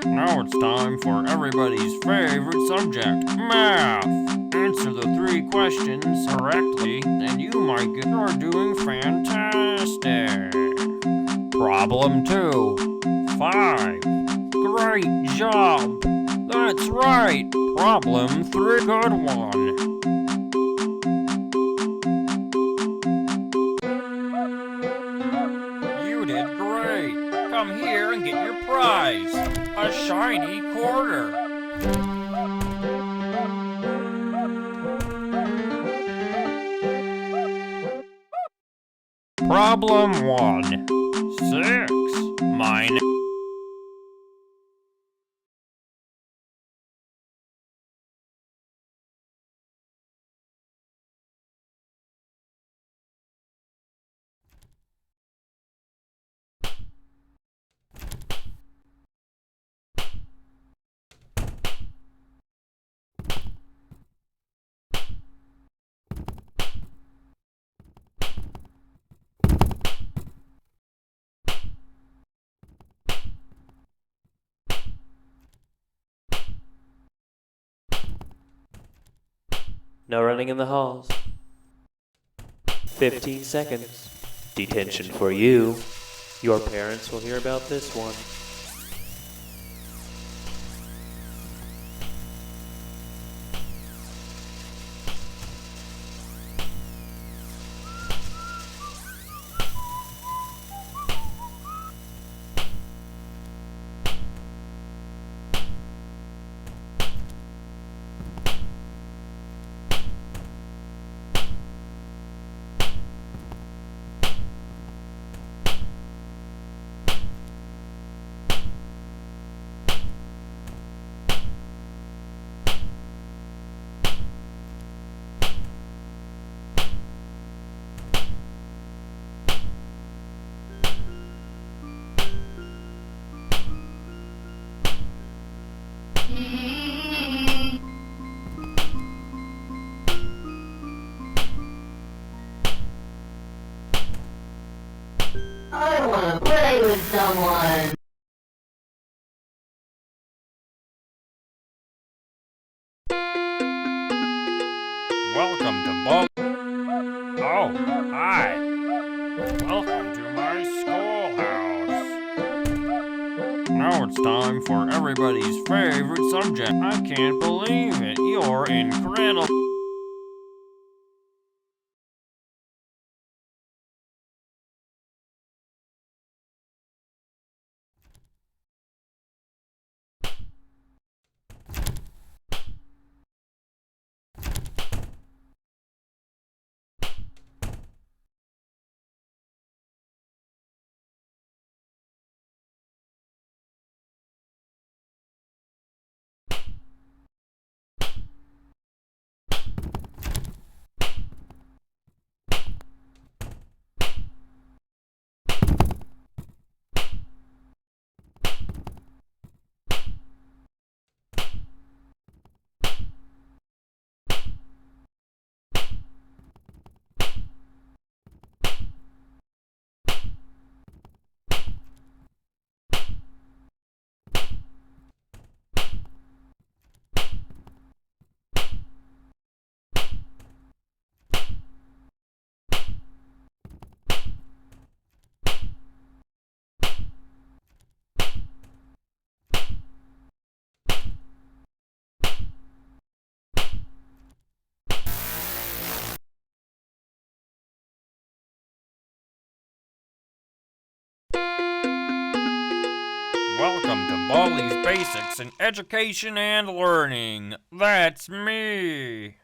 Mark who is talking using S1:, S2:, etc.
S1: Now it's time for everybody's favorite subject, math. Answer the 3 questions correctly, and you might get you're doing fantastic. Problem 2. 5. Great job. That's right. Problem 3. Good one. You did great. Come here and get your prize. A shiny quarter. Problem 1. 6 minus
S2: No running in the halls. 15 seconds. Detention for you. Your parents will hear about this one.
S3: I wanna play with someone.
S1: welcome to Ball. Oh, hi. Welcome to my schoolhouse. Now it's time for everybody's favorite subject. I can't believe it. You're incredible. Welcome to Baldi's Basics in Education and Learning. That's me.